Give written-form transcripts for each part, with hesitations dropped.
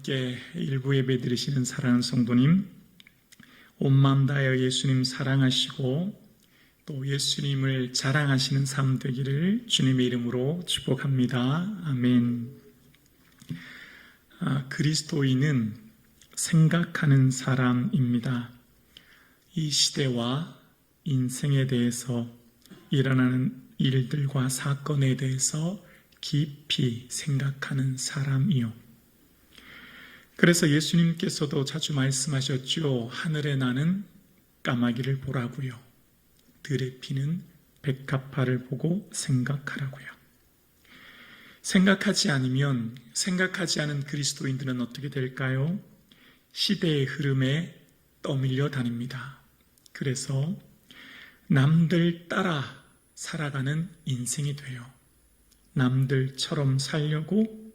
함께 일부 예배 드리시는 사랑하는 성도님, 온 마음 다하여 예수님 사랑하시고 또 예수님을 자랑하시는 삶 되기를 주님의 이름으로 축복합니다. 아멘. 그리스도인은 생각하는 사람입니다. 이 시대와 인생에 대해서 일어나는 일들과 사건에 대해서 깊이 생각하는 사람이요. 그래서 예수님께서도 자주 말씀하셨죠. 하늘에 나는 까마귀를 보라고요. 들에 피는 백합화를 보고 생각하라고요. 생각하지 않은 그리스도인들은 어떻게 될까요? 시대의 흐름에 떠밀려 다닙니다. 그래서 남들 따라 살아가는 인생이 돼요. 남들처럼 살려고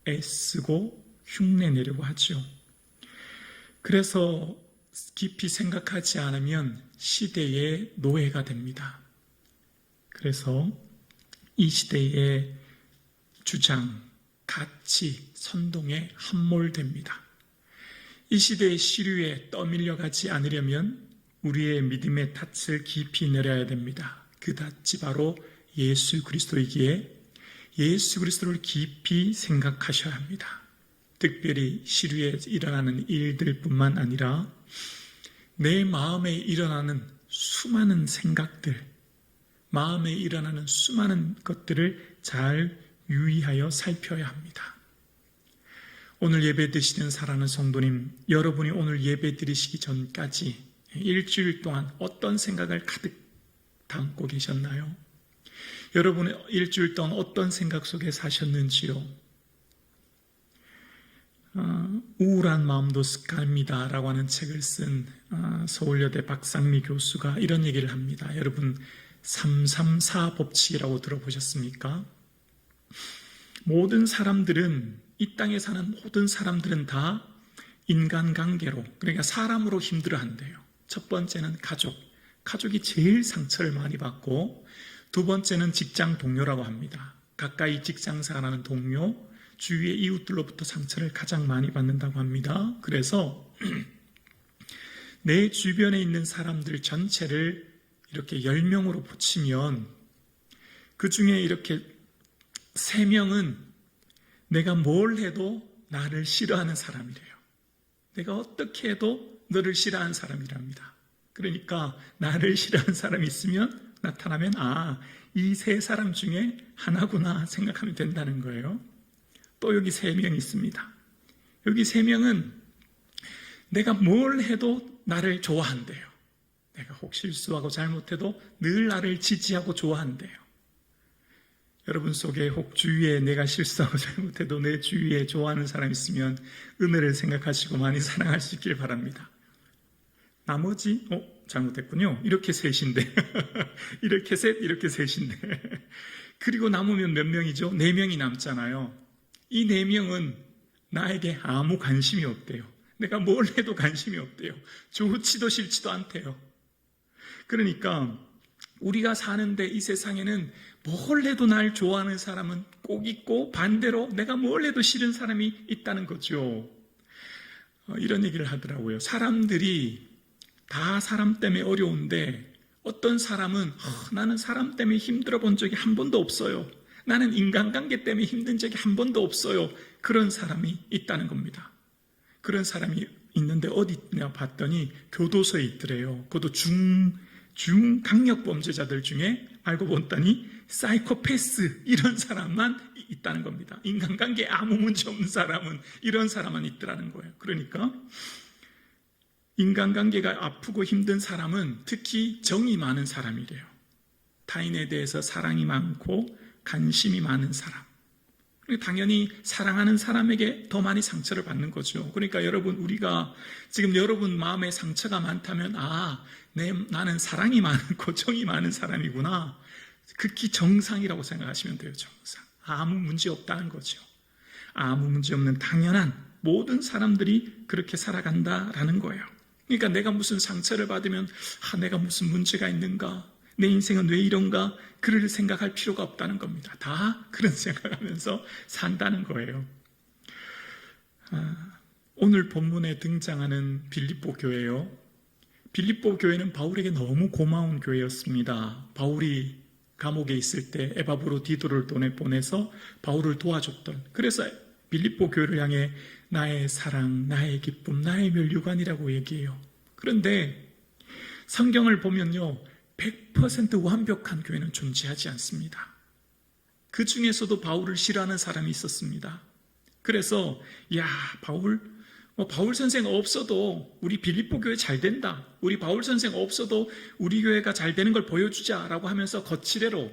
애쓰고 흉내내려고 하죠. 그래서 깊이 생각하지 않으면 시대의 노예가 됩니다. 그래서 이 시대의 주장, 가치, 선동에 함몰됩니다. 이 시대의 시류에 떠밀려가지 않으려면 우리의 믿음의 닻을 깊이 내려야 됩니다. 그 닻이 바로 예수 그리스도이기에 예수 그리스도를 깊이 생각하셔야 합니다. 특별히 시류에 일어나는 일들뿐만 아니라 내 마음에 일어나는 수많은 생각들, 마음에 일어나는 수많은 것들을 잘 유의하여 살펴야 합니다. 오늘 예배 드시는 사랑하는 성도님, 여러분이 오늘 예배 드리시기 전까지 일주일 동안 어떤 생각을 가득 담고 계셨나요? 여러분의 일주일 동안 어떤 생각 속에 사셨는지요? 우울한 마음도 습관입니다 라고 하는 책을 쓴 서울여대 박상미 교수가 이런 얘기를 합니다. 여러분 334 법칙이라고 들어보셨습니까? 모든 사람들은, 이 땅에 사는 모든 사람들은 다 인간관계로, 그러니까 사람으로 힘들어한대요. 첫 번째는 가족이 제일 상처를 많이 받고, 두 번째는 직장 동료라고 합니다. 가까이 직장생활하는 동료, 주위의 이웃들로부터 상처를 가장 많이 받는다고 합니다. 그래서 내 주변에 있는 사람들 전체를 이렇게 10명으로 붙이면 그 중에 이렇게 3명은 내가 뭘 해도 나를 싫어하는 사람이래요. 내가 어떻게 해도 너를 싫어하는 사람이랍니다. 그러니까 나를 싫어하는 사람이 있으면 나타나면 이 3사람 중에 하나구나 생각하면 된다는 거예요. 또 여기 3명 있습니다. 여기 3명은 내가 뭘 해도 나를 좋아한대요. 내가 혹 실수하고 잘못해도 늘 나를 지지하고 좋아한대요. 여러분 속에 혹 주위에 내가 실수하고 잘못해도 내 주위에 좋아하는 사람 있으면 은혜를 생각하시고 많이 사랑하시길 바랍니다. 나머지 잘못했군요. 이렇게 셋인데 이렇게 셋, 이렇게 셋인데 그리고 남으면 몇 명이죠? 4명이 남잖아요. 이 4명은 나에게 아무 관심이 없대요. 내가 뭘 해도 관심이 없대요. 좋지도 싫지도 않대요. 그러니까 우리가 사는데 이 세상에는 뭘 해도 날 좋아하는 사람은 꼭 있고, 반대로 내가 뭘 해도 싫은 사람이 있다는 거죠. 이런 얘기를 하더라고요. 사람들이 다 사람 때문에 어려운데 어떤 사람은 나는 사람 때문에 힘들어 본 적이 한 번도 없어요. 나는 인간관계 때문에 힘든 적이 한 번도 없어요. 그런 사람이 있다는 겁니다. 그런 사람이 있는데 어디 있냐 봤더니 교도소에 있더래요. 그것도 중강력범죄자들 중에 알고 봤더니 사이코패스 이런 사람만 있다는 겁니다. 인간관계에 아무 문제 없는 사람은 이런 사람만 있더라는 거예요. 그러니까 인간관계가 아프고 힘든 사람은 특히 정이 많은 사람이래요. 타인에 대해서 사랑이 많고 관심이 많은 사람. 당연히 사랑하는 사람에게 더 많이 상처를 받는 거죠. 그러니까 여러분, 우리가 지금 여러분 마음에 상처가 많다면 나는 사랑이 많고 정이 많은 사람이구나. 극히 정상이라고 생각하시면 돼요. 정상. 아무 문제 없다는 거죠. 아무 문제 없는 당연한 모든 사람들이 그렇게 살아간다라는 거예요. 그러니까 내가 무슨 상처를 받으면 내가 무슨 문제가 있는가, 내 인생은 왜 이런가, 그를 생각할 필요가 없다는 겁니다. 다 그런 생각하면서 산다는 거예요. 오늘 본문에 등장하는 빌립보 교회요. 빌립보 교회는 바울에게 너무 고마운 교회였습니다. 바울이 감옥에 있을 때 에바브로디도를 보내서 바울을 도와줬던, 그래서 빌립보 교회를 향해 나의 사랑, 나의 기쁨, 나의 멸류관이라고 얘기해요. 그런데 성경을 보면요, 100% 완벽한 교회는 존재하지 않습니다. 그 중에서도 바울을 싫어하는 사람이 있었습니다. 그래서 바울 선생 없어도 우리 빌립보 교회 잘 된다, 우리 바울 선생 없어도 우리 교회가 잘 되는 걸 보여주자라고 하면서 거칠애로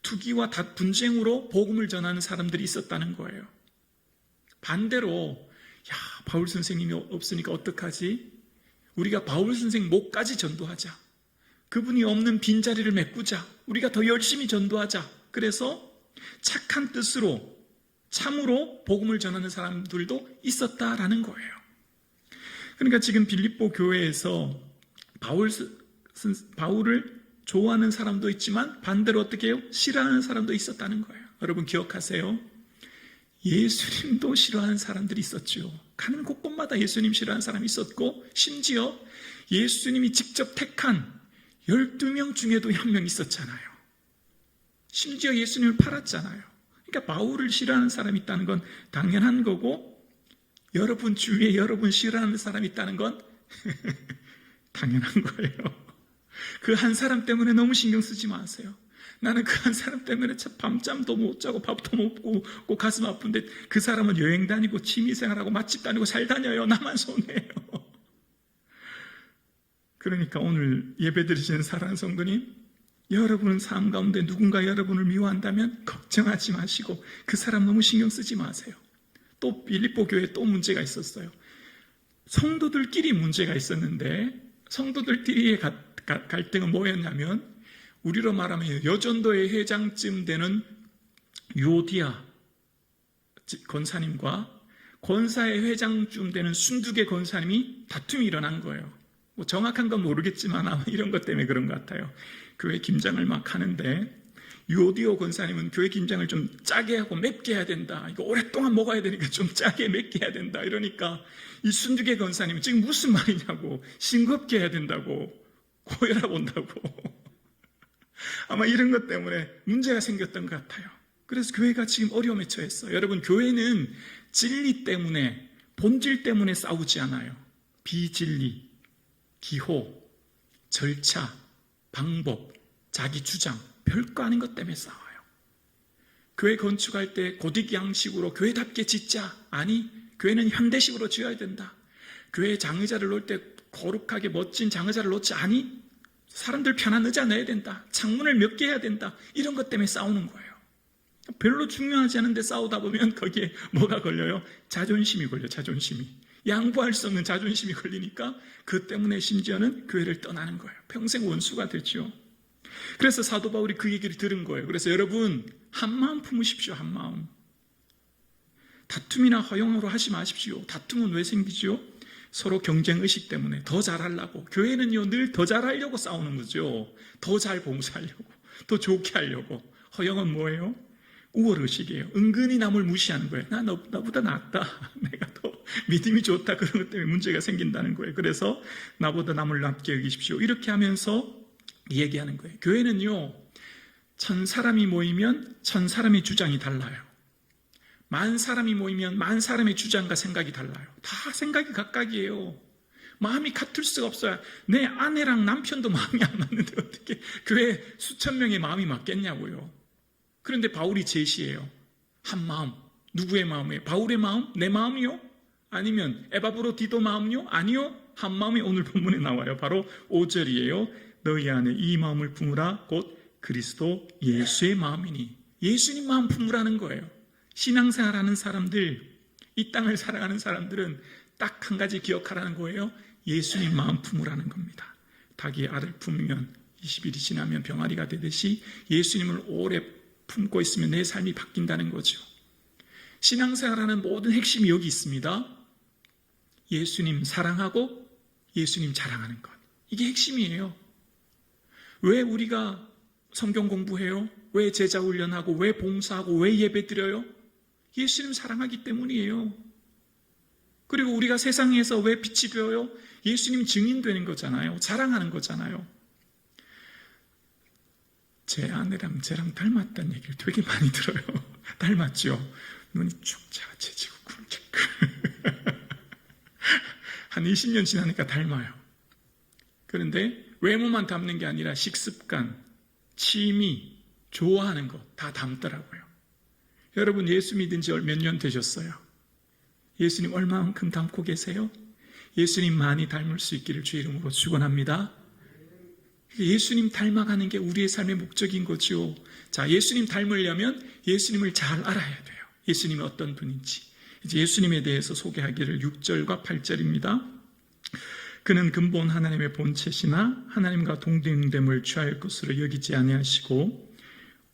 투기와 분쟁으로 복음을 전하는 사람들이 있었다는 거예요. 반대로 바울 선생님이 없으니까 어떡하지? 우리가 바울 선생 목까지 전도하자, 그분이 없는 빈자리를 메꾸자, 우리가 더 열심히 전도하자. 그래서 착한 뜻으로 참으로 복음을 전하는 사람들도 있었다라는 거예요. 그러니까 지금 빌립보 교회에서 바울을 좋아하는 사람도 있지만 반대로 어떻게 해요? 싫어하는 사람도 있었다는 거예요. 여러분 기억하세요. 예수님도 싫어하는 사람들이 있었죠. 가는 곳곳마다 예수님 싫어하는 사람이 있었고, 심지어 예수님이 직접 택한 12명 중에도 한 명 있었잖아요. 심지어 예수님을 팔았잖아요. 그러니까 바울을 싫어하는 사람이 있다는 건 당연한 거고, 여러분 주위에 여러분 싫어하는 사람이 있다는 건 당연한 거예요. 그 한 사람 때문에 너무 신경 쓰지 마세요. 나는 그 한 사람 때문에 밤잠도 못 자고 밥도 못 먹고 가슴 아픈데 그 사람은 여행 다니고 취미생활하고 맛집 다니고 잘 다녀요. 나만 손해요. 그러니까 오늘 예배 드리시는 사랑하는 성도님, 여러분 삶 가운데 누군가 여러분을 미워한다면 걱정하지 마시고 그 사람 너무 신경 쓰지 마세요. 또 빌립보 교회에 또 문제가 있었어요. 성도들끼리 문제가 있었는데, 성도들끼리의 갈등은 뭐였냐면, 우리로 말하면 여전도의 회장쯤 되는 유오디아 권사님과 권사의 회장쯤 되는 순두계 권사님이 다툼이 일어난 거예요. 뭐 정확한 건 모르겠지만 아마 이런 것 때문에 그런 것 같아요. 교회 김장을 막 하는데 유오디오 권사님은 교회 김장을 좀 짜게 하고 맵게 해야 된다, 이거 오랫동안 먹어야 되니까 좀 짜게 맵게 해야 된다 이러니까 이 순두계 권사님은 지금 무슨 말이냐고, 싱겁게 해야 된다고, 고혈압 온다고 아마 이런 것 때문에 문제가 생겼던 것 같아요. 그래서 교회가 지금 어려움에 처했어요. 여러분, 교회는 진리 때문에, 본질 때문에 싸우지 않아요. 비진리, 기호, 절차, 방법, 자기 주장, 별거 아닌 것 때문에 싸워요. 교회 건축할 때 고딕 양식으로 교회답게 짓자. 아니, 교회는 현대식으로 지어야 된다. 교회 장의자를 놓을 때 거룩하게 멋진 장의자를 놓지. 아니, 사람들 편한 의자 넣어야 된다. 창문을 몇 개 해야 된다. 이런 것 때문에 싸우는 거예요. 별로 중요하지 않은데 싸우다 보면 거기에 뭐가 걸려요? 자존심이 걸려요. 자존심이. 양보할 수 없는 자존심이 걸리니까 그 때문에 심지어는 교회를 떠나는 거예요. 평생 원수가 되죠. 그래서 사도 바울이 그 얘기를 들은 거예요. 그래서 여러분, 한마음 품으십시오. 한마음. 다툼이나 허용으로 하지 마십시오. 다툼은 왜 생기죠? 서로 경쟁의식 때문에 더 잘하려고. 교회는요, 늘 더 잘하려고 싸우는 거죠. 더 잘 봉사하려고, 더 좋게 하려고. 허용은 뭐예요? 우월의식이에요. 은근히 남을 무시하는 거예요. 나보다 낫다, 내가 더 믿음이 좋다, 그런 것 때문에 문제가 생긴다는 거예요. 그래서 나보다 남을 낮게 여기십시오, 이렇게 하면서 얘기하는 거예요. 교회는요, 1000사람이 모이면 1000사람의 주장이 달라요. 10,000사람이 모이면 10,000사람의 주장과 생각이 달라요. 다 생각이 각각이에요. 마음이 같을 수가 없어요. 내 아내랑 남편도 마음이 안 맞는데 어떻게 교회 수천 명의 마음이 맞겠냐고요. 그런데 바울이 제시해요. 한 마음. 누구의 마음이에요? 바울의 마음? 내 마음이요? 아니면 에바브로디도 마음이요? 아니요. 한 마음이 오늘 본문에 나와요. 바로 5절이에요. 너희 안에 이 마음을 품으라. 곧 그리스도 예수의 마음이니. 예수님 마음 품으라는 거예요. 신앙생활하는 사람들, 이 땅을 살아가는 사람들은 딱 한 가지 기억하라는 거예요. 예수님 마음 품으라는 겁니다. 닭이 알을 품으면 20일이 지나면 병아리가 되듯이 예수님을 오래 품고 있으면 내 삶이 바뀐다는 거죠. 신앙생활하는 모든 핵심이 여기 있습니다. 예수님 사랑하고 예수님 자랑하는 것. 이게 핵심이에요. 왜 우리가 성경 공부해요? 왜 제자 훈련하고, 왜 봉사하고, 왜 예배 드려요? 예수님 사랑하기 때문이에요. 그리고 우리가 세상에서 왜 빛이 되어요? 예수님 증인되는 거잖아요. 자랑하는 거잖아요. 제 아내랑 저랑 닮았다는 얘기를 되게 많이 들어요. 닮았죠? 눈이 쭉 작아지고 쿵짝. 한 20년 지나니까 닮아요. 그런데 외모만 닮는 게 아니라 식습관, 취미, 좋아하는 거 다 닮더라고요. 여러분 예수 믿은 지 몇 년 되셨어요? 예수님 얼마만큼 닮고 계세요? 예수님 많이 닮을 수 있기를 주의 이름으로 축원합니다. 예수님 닮아가는 게 우리의 삶의 목적인 거죠. 자, 예수님 닮으려면 예수님을 잘 알아야 돼요. 예수님이 어떤 분인지. 이제 예수님에 대해서 소개하기를 6절과 8절입니다. 그는 근본 하나님의 본체시나 하나님과 동등됨을 취할 것으로 여기지 아니하시고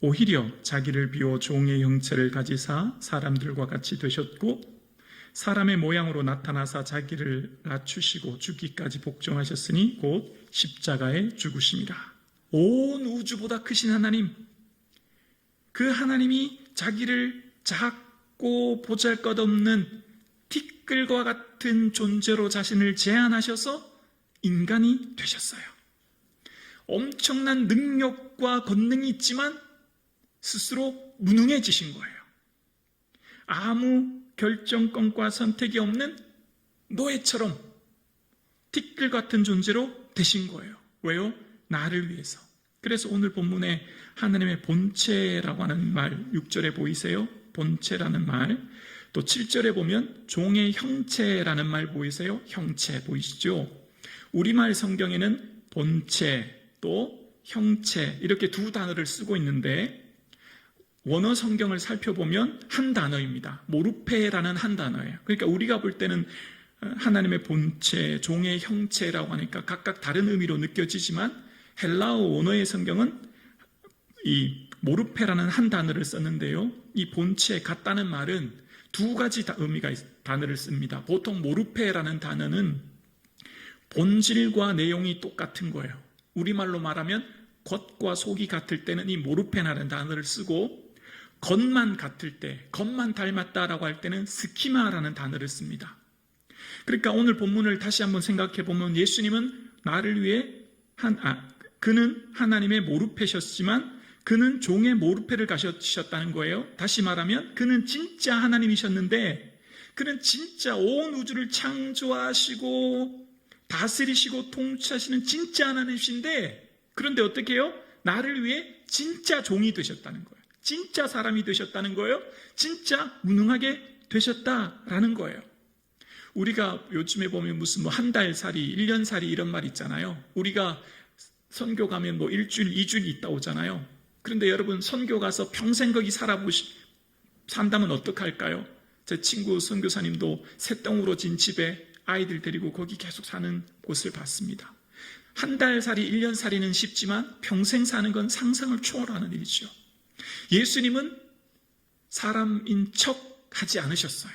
오히려 자기를 비워 종의 형체를 가지사 사람들과 같이 되셨고 사람의 모양으로 나타나사 자기를 낮추시고 죽기까지 복종하셨으니 곧 십자가에 죽으심이라. 온 우주보다 크신 하나님, 그 하나님이 자기를 작고 보잘것없는 티끌과 같은 존재로 자신을 제한하셔서 인간이 되셨어요. 엄청난 능력과 권능이 있지만 스스로 무능해지신 거예요. 아무 결정권과 선택이 없는 노예처럼 티끌 같은 존재로 되신 거예요. 왜요? 나를 위해서. 그래서 오늘 본문에 하나님의 본체라고 하는 말 6절에 보이세요? 본체라는 말. 또 7절에 보면 종의 형체라는 말 보이세요? 형체 보이시죠? 우리말 성경에는 본체 또 형체 이렇게 두 단어를 쓰고 있는데 원어 성경을 살펴보면 한 단어입니다. 모르페라는 한 단어예요. 그러니까 우리가 볼 때는 하나님의 본체, 종의 형체라고 하니까 각각 다른 의미로 느껴지지만 헬라어 원어의 성경은 이 모르페라는 한 단어를 썼는데요. 이 본체 같다는 말은 두 가지 의미가 단어를 씁니다. 보통 모르페라는 단어는 본질과 내용이 똑같은 거예요. 우리말로 말하면 겉과 속이 같을 때는 이 모르페라는 단어를 쓰고 겉만 같을 때, 겉만 닮았다라고 할 때는 스키마라는 단어를 씁니다. 그러니까 오늘 본문을 다시 한번 생각해 보면 예수님은 나를 위해 그는 하나님의 모르페셨지만 그는 종의 모르페를 가셨다는 거예요. 다시 말하면 그는 진짜 하나님이셨는데 그는 진짜 온 우주를 창조하시고 다스리시고 통치하시는 진짜 하나님이신데 그런데 어떻게 해요? 나를 위해 진짜 종이 되셨다는 거예요. 진짜 사람이 되셨다는 거예요. 진짜 무능하게 되셨다라는 거예요. 우리가 요즘에 보면 무슨 한 달 살이, 1년 살이 이런 말 있잖아요. 우리가 선교 가면 일주일, 2주일 있다 오잖아요. 그런데 여러분 선교 가서 평생 거기 산다면 어떡할까요? 제 친구 선교사님도 새똥으로 진 집에 아이들 데리고 거기 계속 사는 곳을 봤습니다. 한 달 살이, 1년 살이는 쉽지만 평생 사는 건 상상을 초월하는 일이죠. 예수님은 사람인 척 하지 않으셨어요.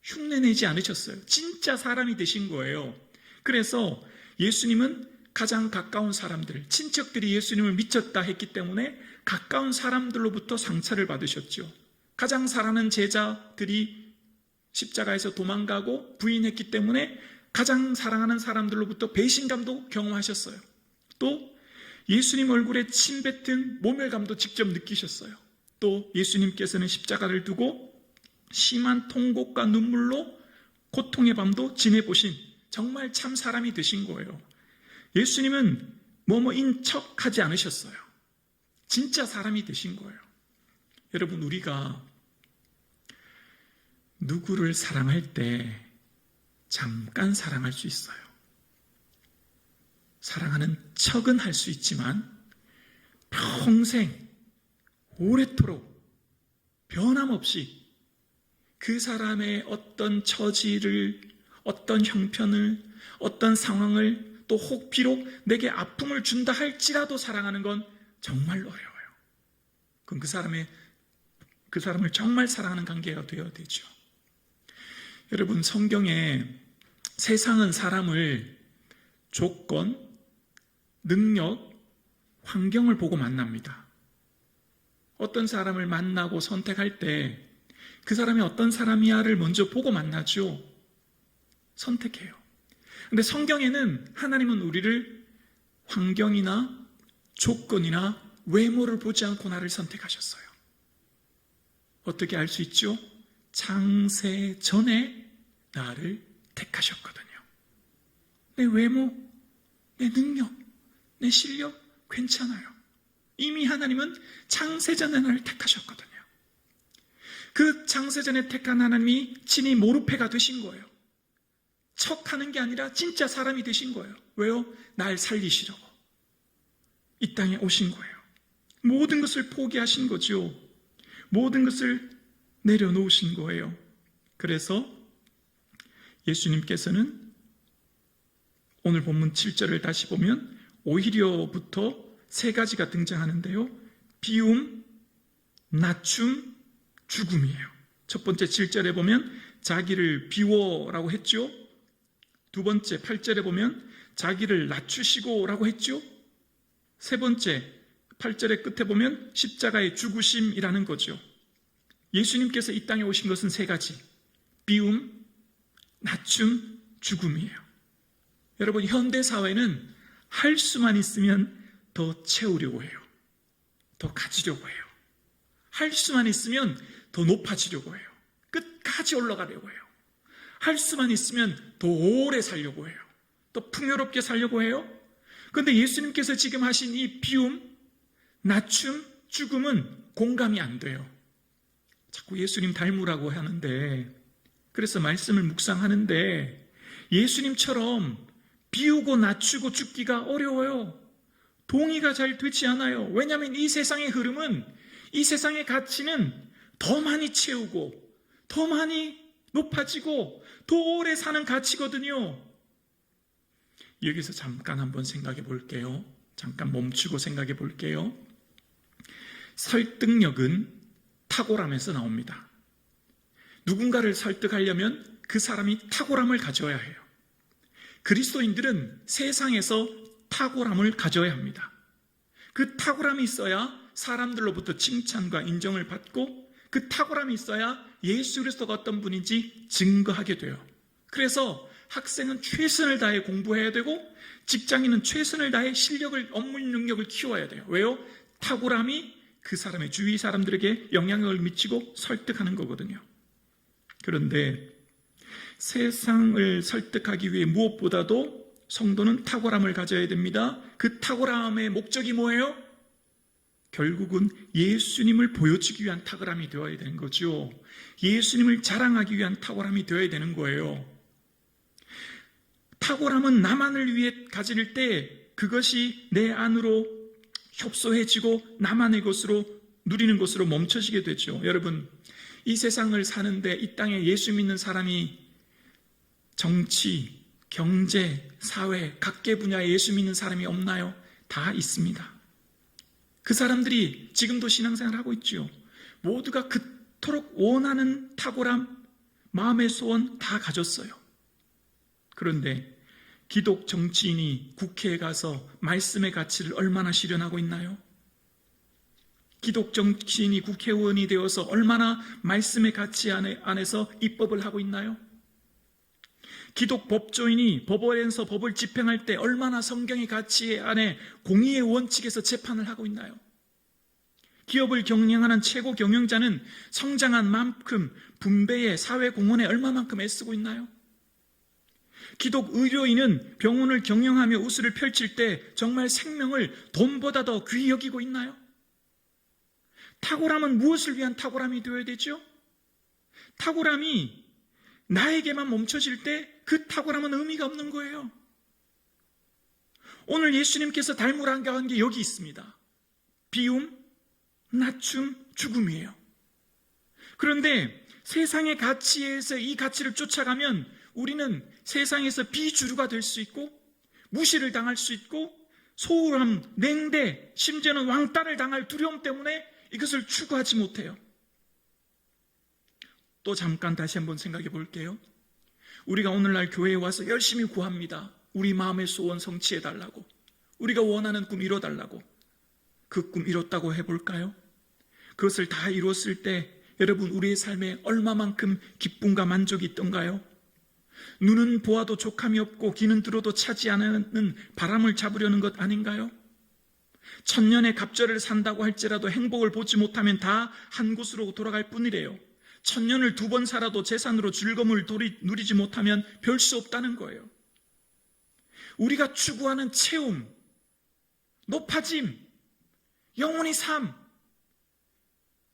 흉내내지 않으셨어요. 진짜 사람이 되신 거예요. 그래서 예수님은 가장 가까운 사람들, 친척들이 예수님을 믿었다 했기 때문에 가까운 사람들로부터 상처를 받으셨죠. 가장 사랑하는 제자들이 십자가에서 도망가고 부인했기 때문에 가장 사랑하는 사람들로부터 배신감도 경험하셨어요. 또 예수님 얼굴에 침 뱉은 모멸감도 직접 느끼셨어요. 또 예수님께서는 십자가를 두고 심한 통곡과 눈물로 고통의 밤도 지내보신 정말 참 사람이 되신 거예요. 예수님은 뭐뭐인 척 하지 않으셨어요. 진짜 사람이 되신 거예요. 여러분 우리가 누구를 사랑할 때 잠깐 사랑할 수 있어요. 사랑하는 척은 할 수 있지만 평생 오래도록 변함없이 그 사람의 어떤 처지를, 어떤 형편을, 어떤 상황을 또 혹 비록 내게 아픔을 준다 할지라도 사랑하는 건 정말 어려워요. 그럼 그 사람을 정말 사랑하는 관계가 되어야 되죠. 여러분 성경에 세상은 사람을 조건, 능력, 환경을 보고 만납니다. 어떤 사람을 만나고 선택할 때 그 사람이 어떤 사람이야를 먼저 보고 만나죠. 선택해요. 근데 성경에는 하나님은 우리를 환경이나 조건이나 외모를 보지 않고 나를 선택하셨어요. 어떻게 알 수 있죠? 창세 전에 나를 택하셨거든요. 내 외모, 내 능력, 내 실력 괜찮아요. 이미 하나님은 창세 전에 나를 택하셨거든요. 그 창세 전에 택한 하나님이 친히 모르페가 되신 거예요. 척하는 게 아니라 진짜 사람이 되신 거예요. 왜요? 날 살리시려고 이 땅에 오신 거예요. 모든 것을 포기하신 거죠. 모든 것을 내려놓으신 거예요. 그래서 예수님께서는 오늘 본문 7절을 다시 보면 오히려부터 세 가지가 등장하는데요. 비움, 낮춤, 죽음이에요. 첫 번째 7절에 보면 자기를 비워라고 했죠. 두 번째 8절에 보면 자기를 낮추시고 라고 했죠. 세 번째 8절의 끝에 보면 십자가의 죽으심이라는 거죠. 예수님께서 이 땅에 오신 것은 세 가지. 비움, 낮춤, 죽음이에요. 여러분, 현대사회는 할 수만 있으면 더 채우려고 해요. 더 가지려고 해요. 할 수만 있으면 더 높아지려고 해요. 끝까지 올라가려고 해요. 할 수만 있으면 더 오래 살려고 해요. 더 풍요롭게 살려고 해요. 그런데 예수님께서 지금 하신 이 비움, 낮춤, 죽음은 공감이 안 돼요. 자꾸 예수님 닮으라고 하는데, 그래서 말씀을 묵상하는데 예수님처럼 비우고 낮추고 죽기가 어려워요. 동의가 잘 되지 않아요. 왜냐하면 이 세상의 흐름은, 이 세상의 가치는 더 많이 채우고 더 많이 높아지고 더 오래 사는 가치거든요. 여기서 잠깐 한번 생각해 볼게요. 잠깐 멈추고 생각해 볼게요. 설득력은 탁월함에서 나옵니다. 누군가를 설득하려면 그 사람이 탁월함을 가져야 해요. 그리스도인들은 세상에서 탁월함을 가져야 합니다. 그 탁월함이 있어야 사람들로부터 칭찬과 인정을 받고, 그 탁월함이 있어야 예수 그리스도가 어떤 분인지 증거하게 돼요. 그래서 학생은 최선을 다해 공부해야 되고, 직장인은 최선을 다해 실력을, 업무 능력을 키워야 돼요. 왜요? 탁월함이 그 사람의 주위 사람들에게 영향력을 미치고 설득하는 거거든요. 그런데 세상을 설득하기 위해 무엇보다도 성도는 탁월함을 가져야 됩니다. 그 탁월함의 목적이 뭐예요? 결국은 예수님을 보여주기 위한 탁월함이 되어야 되는 거죠. 예수님을 자랑하기 위한 탁월함이 되어야 되는 거예요. 탁월함은 나만을 위해 가질 때 그것이 내 안으로 협소해지고 나만의 것으로, 누리는 것으로 멈춰지게 되죠. 여러분, 이 세상을 사는데 이 땅에 예수 믿는 사람이 정치, 경제, 사회, 각계 분야에 예수 믿는 사람이 없나요? 다 있습니다. 그 사람들이 지금도 신앙생활을 하고 있죠. 모두가 그토록 원하는 탁월함, 마음의 소원 다 가졌어요. 그런데 기독 정치인이 국회에 가서 말씀의 가치를 얼마나 실현하고 있나요? 기독 정치인이 국회의원이 되어서 얼마나 말씀의 가치 안에서 입법을 하고 있나요? 기독 법조인이 법원에서 법을 집행할 때 얼마나 성경의 가치 안에 공의의 원칙에서 재판을 하고 있나요? 기업을 경영하는 최고 경영자는 성장한 만큼 분배에, 사회 공헌에 얼마만큼 애쓰고 있나요? 기독 의료인은 병원을 경영하며 우수를 펼칠 때 정말 생명을 돈보다 더 귀히 여기고 있나요? 탁월함은 무엇을 위한 탁월함이 되어야 되죠? 탁월함이 나에게만 멈춰질 때 그 탁월함은 의미가 없는 거예요. 오늘 예수님께서 닮으라고 한 게 여기 있습니다. 비움, 낮춤, 죽음이에요. 그런데 세상의 가치에서 이 가치를 쫓아가면 우리는 세상에서 비주류가 될 수 있고, 무시를 당할 수 있고, 소홀함, 냉대, 심지어는 왕따를 당할 두려움 때문에 이것을 추구하지 못해요. 또 잠깐 다시 한번 생각해 볼게요. 우리가 오늘날 교회에 와서 열심히 구합니다. 우리 마음의 소원 성취해 달라고, 우리가 원하는 꿈 이뤄달라고. 그 꿈 이뤘다고 해볼까요? 그것을 다 이뤘을 때 여러분, 우리의 삶에 얼마만큼 기쁨과 만족이 있던가요? 눈은 보아도 족함이 없고 귀는 들어도 차지 않는 바람을 잡으려는 것 아닌가요? 천년의 갑절을 산다고 할지라도 행복을 보지 못하면 다 한 곳으로 돌아갈 뿐이래요. 천년을 2번 살아도 재산으로 즐거움을 누리지 못하면 별 수 없다는 거예요. 우리가 추구하는 체험, 높아짐, 영원히 삶,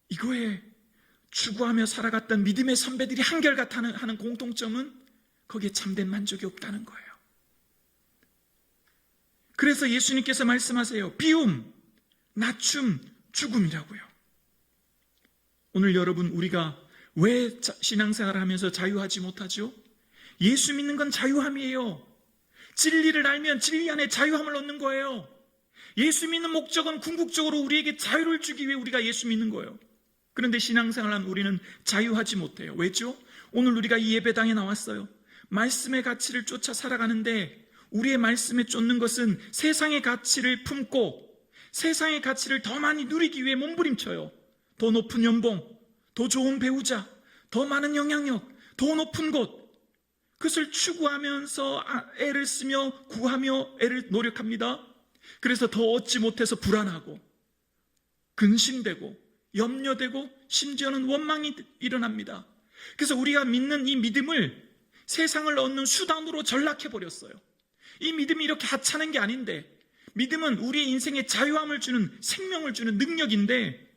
이거에 추구하며 살아갔던 믿음의 선배들이 한결같다는 공통점은 거기에 참된 만족이 없다는 거예요. 그래서 예수님께서 말씀하세요. 비움, 낮춤, 죽음이라고요. 오늘 여러분, 우리가 왜 신앙생활을 하면서 자유하지 못하죠? 예수 믿는 건 자유함이에요. 진리를 알면 진리 안에 자유함을 얻는 거예요. 예수 믿는 목적은 궁극적으로 우리에게 자유를 주기 위해 우리가 예수 믿는 거예요. 그런데 신앙생활하는 우리는 자유하지 못해요. 왜죠? 오늘 우리가 이 예배당에 나왔어요. 말씀의 가치를 쫓아 살아가는데 우리의 말씀에 쫓는 것은 세상의 가치를 품고 세상의 가치를 더 많이 누리기 위해 몸부림쳐요. 더 높은 연봉, 더 좋은 배우자, 더 많은 영향력, 더 높은 곳, 그것을 추구하면서 애를 쓰며 구하며 애를 노력합니다. 그래서 더 얻지 못해서 불안하고 근심되고 염려되고 심지어는 원망이 일어납니다. 그래서 우리가 믿는 이 믿음을 세상을 얻는 수단으로 전락해버렸어요. 이 믿음이 이렇게 하찮은 게 아닌데, 믿음은 우리의 인생에 자유함을 주는, 생명을 주는 능력인데,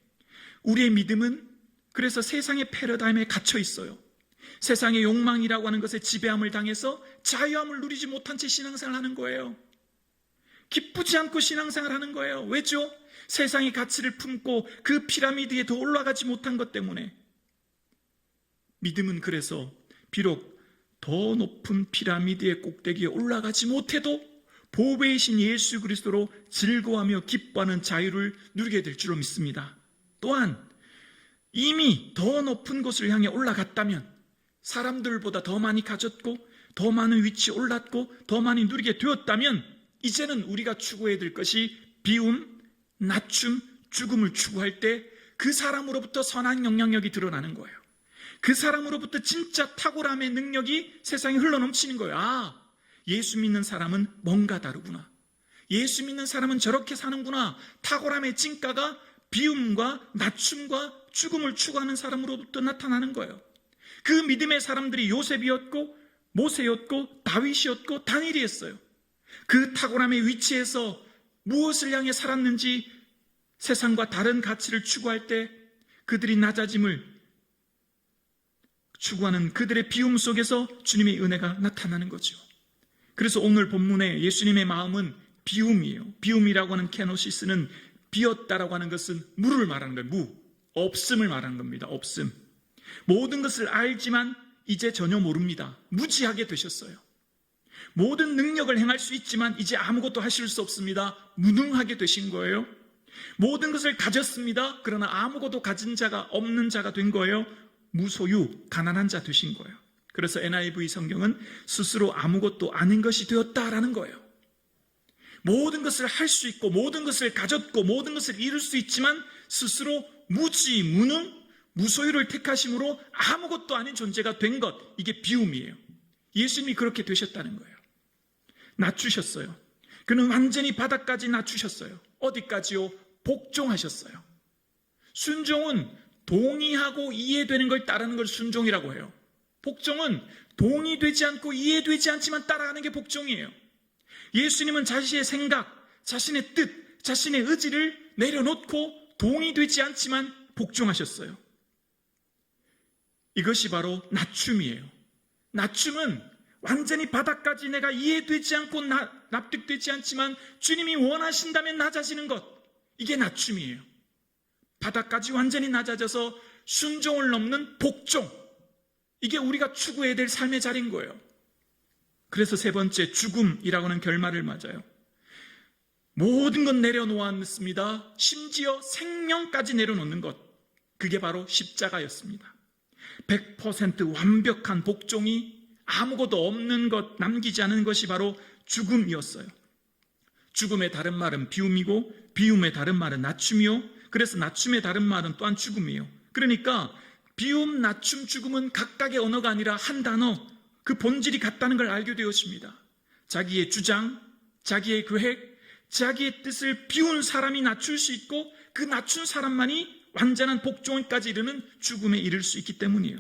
우리의 믿음은 그래서 세상의 패러다임에 갇혀 있어요. 세상의 욕망이라고 하는 것에 지배함을 당해서 자유함을 누리지 못한 채 신앙생활을 하는 거예요. 기쁘지 않고 신앙생활을 하는 거예요. 왜죠? 세상의 가치를 품고 그 피라미드에 더 올라가지 못한 것 때문에. 믿음은 그래서 비록 더 높은 피라미드의 꼭대기에 올라가지 못해도 보배이신 예수 그리스도로 즐거워하며 기뻐하는 자유를 누리게 될 줄로 믿습니다. 또한 이미 더 높은 곳을 향해 올라갔다면, 사람들보다 더 많이 가졌고 더 많은 위치에 올랐고 더 많이 누리게 되었다면, 이제는 우리가 추구해야 될 것이 비움, 낮춤, 죽음을 추구할 때 그 사람으로부터 선한 영향력이 드러나는 거예요. 그 사람으로부터 진짜 탁월함의 능력이 세상에 흘러넘치는 거예요. 아, 예수 믿는 사람은 뭔가 다르구나. 예수 믿는 사람은 저렇게 사는구나. 탁월함의 찐가가 비움과 낮춤과 죽음을 추구하는 사람으로부터 나타나는 거예요. 그 믿음의 사람들이 요셉이었고 모세였고 다윗이었고 다니엘이었어요. 그 탁월함의 위치에서 무엇을 향해 살았는지, 세상과 다른 가치를 추구할 때 그들이 낮아짐을 추구하는 그들의 비움 속에서 주님의 은혜가 나타나는 거죠. 그래서 오늘 본문에 예수님의 마음은 비움이에요. 비움이라고 하는 케노시스는 비었다라고 하는 것은 무를 말하는 거예요. 없음을 말하는 겁니다. 없음. 모든 것을 알지만 이제 전혀 모릅니다. 무지하게 되셨어요. 모든 능력을 행할 수 있지만 이제 아무것도 하실 수 없습니다. 무능하게 되신 거예요. 모든 것을 가졌습니다. 그러나 아무것도 가진 자가 없는 자가 된 거예요. 무소유, 가난한 자 되신 거예요. 그래서 NIV 성경은 스스로 아무것도 아닌 것이 되었다라는 거예요. 모든 것을 할 수 있고 모든 것을 가졌고 모든 것을 이룰 수 있지만 스스로 무지, 무능, 무소유를 택하심으로 아무것도 아닌 존재가 된 것, 이게 비움이에요. 예수님이 그렇게 되셨다는 거예요. 낮추셨어요. 그는 완전히 바닥까지 낮추셨어요. 어디까지요? 복종하셨어요. 순종은 동의하고 이해되는 걸 따르는 걸 순종이라고 해요. 복종은 동의되지 않고 이해되지 않지만 따라가는 게 복종이에요. 예수님은 자신의 생각, 자신의 뜻, 자신의 의지를 내려놓고 동의되지 않지만 복종하셨어요. 이것이 바로 낮춤이에요. 낮춤은 완전히 바닥까지 내가 이해되지 않고 납득되지 않지만 주님이 원하신다면 낮아지는 것, 이게 낮춤이에요. 바닥까지 완전히 낮아져서 순종을 넘는 복종, 이게 우리가 추구해야 될 삶의 자리인 거예요. 그래서 세 번째, 죽음이라고 하는 결말을 맞아요. 모든 것 내려놓았습니다. 심지어 생명까지 내려놓는 것, 그게 바로 십자가였습니다. 100% 완벽한 복종이 아무것도 없는 것, 남기지 않은 것이 바로 죽음이었어요. 죽음의 다른 말은 비움이고 비움의 다른 말은 낮춤이요. 그래서 낮춤의 다른 말은 또한 죽음이에요. 그러니까 비움, 낮춤, 죽음은 각각의 언어가 아니라 한 단어, 그 본질이 같다는 걸 알게 되었습니다. 자기의 주장, 자기의 계획, 자기의 뜻을 비운 사람이 낮출 수 있고 그 낮춘 사람만이 완전한 복종까지 이르는 죽음에 이를 수 있기 때문이에요.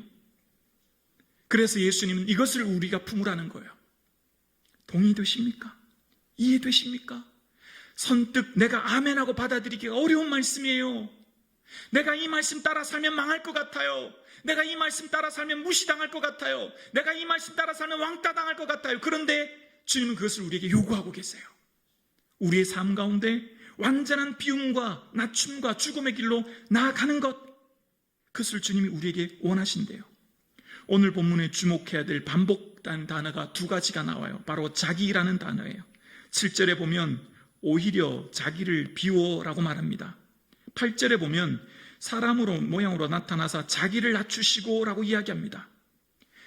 그래서 예수님은 이것을 우리가 품으라는 거예요. 동의되십니까? 이해되십니까? 선뜻 내가 아멘하고 받아들이기가 어려운 말씀이에요. 내가 이 말씀 따라 살면 망할 것 같아요. 내가 이 말씀 따라 살면 무시당할 것 같아요. 내가 이 말씀 따라 살면 왕따 당할 것 같아요. 그런데 주님은 그것을 우리에게 요구하고 계세요. 우리의 삶 가운데 완전한 비움과 낮춤과 죽음의 길로 나아가는 것, 그것을 주님이 우리에게 원하신대요. 오늘 본문에 주목해야 될 반복된 단어가 두 가지가 나와요. 바로 자기라는 단어예요. 7절에 보면 오히려 자기를 비워라고 말합니다. 8절에 보면 사람으로 모양으로 나타나서 자기를 낮추시고 라고 이야기합니다.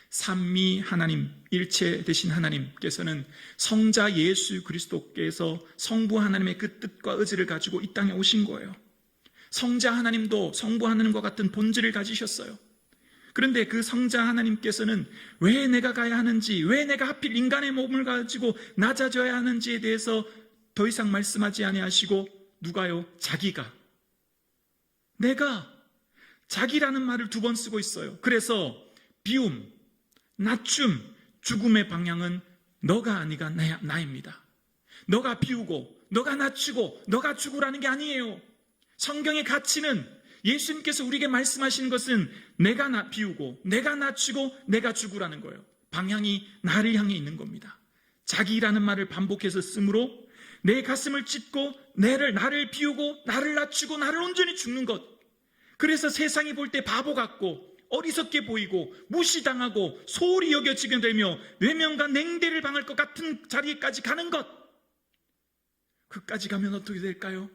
삼위 하나님, 일체 되신 하나님께서는 성자 예수 그리스도께서 성부 하나님의 그 뜻과 의지를 가지고 이 땅에 오신 거예요. 성자 하나님도 성부 하나님과 같은 본질을 가지셨어요. 그런데 그 성자 하나님께서는 왜 내가 가야 하는지, 왜 내가 하필 인간의 몸을 가지고 낮아져야 하는지에 대해서 더 이상 말씀하지 아니하시고 누가요? 자기가, 내가, 자기라는 말을 두 번 쓰고 있어요. 그래서 비움, 낮춤, 죽음의 방향은 너가 아니가 나입니다. 너가 비우고 너가 낮추고 너가 죽으라는 게 아니에요. 성경의 가치는 예수님께서 우리에게 말씀하시는 것은 내가 비우고 내가 낮추고 내가 죽으라는 거예요. 방향이 나를 향해 있는 겁니다. 자기라는 말을 반복해서 쓰므로 내 가슴을 찢고 나를 비우고 나를 낮추고 나를 온전히 죽는 것. 그래서 세상이 볼 때 바보 같고 어리석게 보이고 무시당하고 소홀히 여겨지게 되며 외면과 냉대를 당할 것 같은 자리에까지 가는 것. 그까지 가면 어떻게 될까요?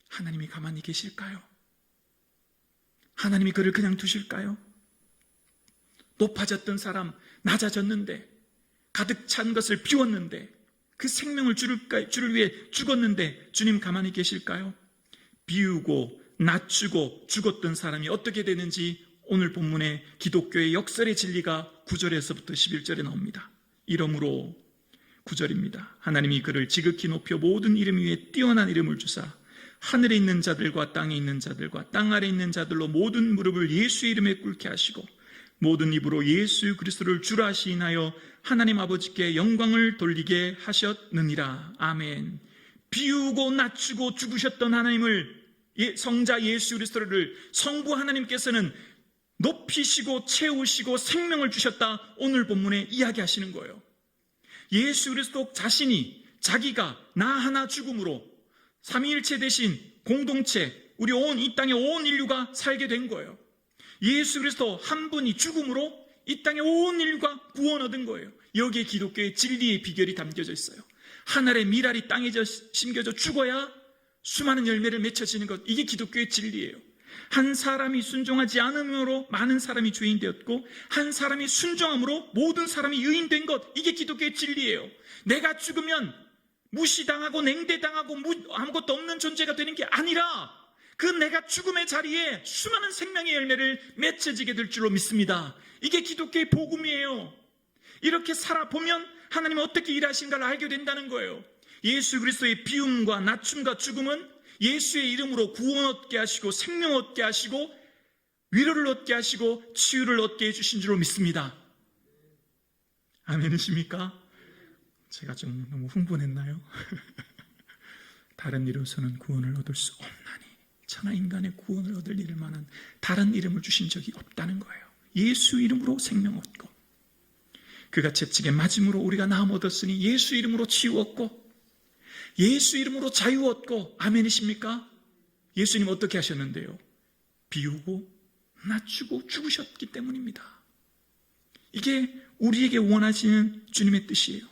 하나님이 가만히 계실까요? 하나님이 그를 그냥 두실까요? 높아졌던 사람, 낮아졌는데, 가득 찬 것을 비웠는데, 그 생명을 주를 위해 죽었는데 주님 가만히 계실까요? 비우고 낮추고 죽었던 사람이 어떻게 되는지 오늘 본문의 기독교의 역설의 진리가 9절에서부터 11절에 나옵니다. 이러므로 9절입니다. 하나님이 그를 지극히 높여 모든 이름 위에 뛰어난 이름을 주사 하늘에 있는 자들과 땅에 있는 자들과 땅 아래 있는 자들로 모든 무릎을 예수의 이름에 꿇게 하시고 모든 입으로 예수 그리스도를 주라 시인하여 하나님 아버지께 영광을 돌리게 하셨느니라. 아멘. 비우고 낮추고 죽으셨던 하나님을, 성자 예수 그리스도를 성부 하나님께서는 높이시고 채우시고 생명을 주셨다. 오늘 본문에 이야기하시는 거예요. 예수 그리스도 자신이 자기가 나 하나 죽음으로 삼위일체 대신 공동체, 우리 이 땅의 온 인류가 살게 된 거예요. 예수 그리스도 한 분이 죽음으로 이 땅의 온 인류가 구원 얻은 거예요. 여기에 기독교의 진리의 비결이 담겨져 있어요. 하늘의 미랄이 땅에 심겨져 죽어야 수많은 열매를 맺혀지는 것, 이게 기독교의 진리예요. 한 사람이 순종하지 않음으로 많은 사람이 죄인 되었고 한 사람이 순종함으로 모든 사람이 의인된 것, 이게 기독교의 진리예요. 내가 죽으면 무시당하고 냉대당하고 아무것도 없는 존재가 되는 게 아니라 그 내가 죽음의 자리에 수많은 생명의 열매를 맺혀지게 될 줄로 믿습니다. 이게 기독교의 복음이에요. 이렇게 살아보면 하나님은 어떻게 일하신가를 알게 된다는 거예요. 예수 그리스도의 비움과 낮춤과 죽음은 예수의 이름으로 구원 얻게 하시고 생명 얻게 하시고 위로를 얻게 하시고 치유를 얻게 해주신 줄로 믿습니다. 아멘이십니까? 제가 좀 너무 흥분했나요? 다른 이름으로서는 구원을 얻을 수 없나니 천하인간의 구원을 얻을 이를 만한 다른 이름을 주신 적이 없다는 거예요. 예수 이름으로 생명 얻고 그가 채찍에 맞음으로 우리가 나음 얻었으니 예수 이름으로 치유 얻고 예수 이름으로 자유 얻고 아멘이십니까? 예수님 어떻게 하셨는데요? 비우고 낮추고 죽으셨기 때문입니다. 이게 우리에게 원하시는 주님의 뜻이에요.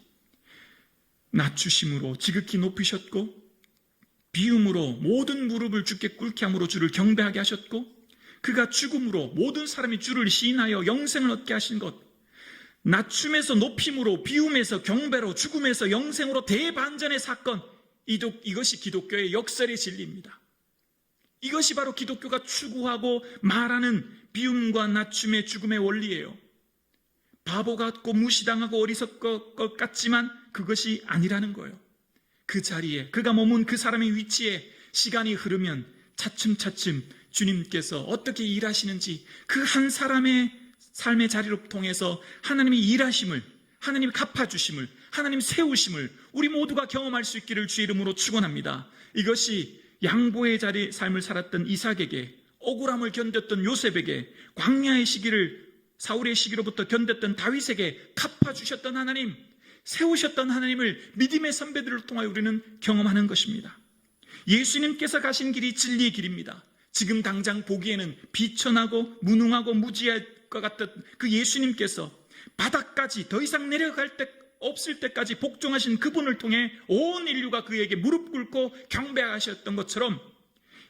낮추심으로 지극히 높이셨고 비움으로 모든 무릎을 주께 꿇게 함으로 주를 경배하게 하셨고 그가 죽음으로 모든 사람이 주를 시인하여 영생을 얻게 하신 것, 낮춤에서 높임으로 비움에서 경배로 죽음에서 영생으로 대반전의 사건, 이것이 기독교의 역설의 진리입니다. 이것이 바로 기독교가 추구하고 말하는 비움과 낮춤의 죽음의 원리예요. 바보 같고 무시당하고 어리석을 것 같지만 그것이 아니라는 거예요. 그 자리에, 그가 머문 그 사람의 위치에 시간이 흐르면 차츰차츰 주님께서 어떻게 일하시는지 그 한 사람의 삶의 자리를 통해서 하나님의 일하심을, 하나님의 갚아주심을, 하나님 세우심을 우리 모두가 경험할 수 있기를 주의 이름으로 축원합니다. 이것이 양보의 자리 삶을 살았던 이삭에게, 억울함을 견뎠던 요셉에게, 광야의 시기를 사울의 시기로부터 견뎠던 다윗에게 갚아주셨던 하나님, 세우셨던 하나님을 믿음의 선배들을 통하여 우리는 경험하는 것입니다. 예수님께서 가신 길이 진리의 길입니다. 지금 당장 보기에는 비천하고 무능하고 무지할 것 같던 그 예수님께서 바닥까지 더 이상 내려갈 때 없을 때까지 복종하신 그분을 통해 온 인류가 그에게 무릎 꿇고 경배하셨던 것처럼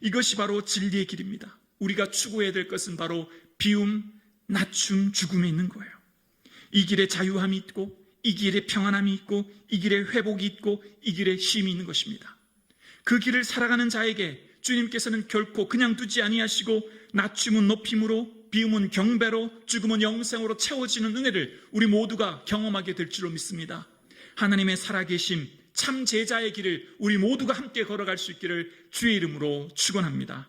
이것이 바로 진리의 길입니다. 우리가 추구해야 될 것은 바로 비움, 낮춤, 죽음에 있는 거예요. 이 길에 자유함이 있고, 이 길에 평안함이 있고, 이 길에 회복이 있고, 이 길에 쉼이 있는 것입니다. 그 길을 살아가는 자에게 주님께서는 결코 그냥 두지 아니하시고 낮춤은 높임으로, 비움은 경배로, 죽음은 영생으로 채워지는 은혜를 우리 모두가 경험하게 될 줄로 믿습니다. 하나님의 살아계심, 참 제자의 길을 우리 모두가 함께 걸어갈 수 있기를 주의 이름으로 축원합니다.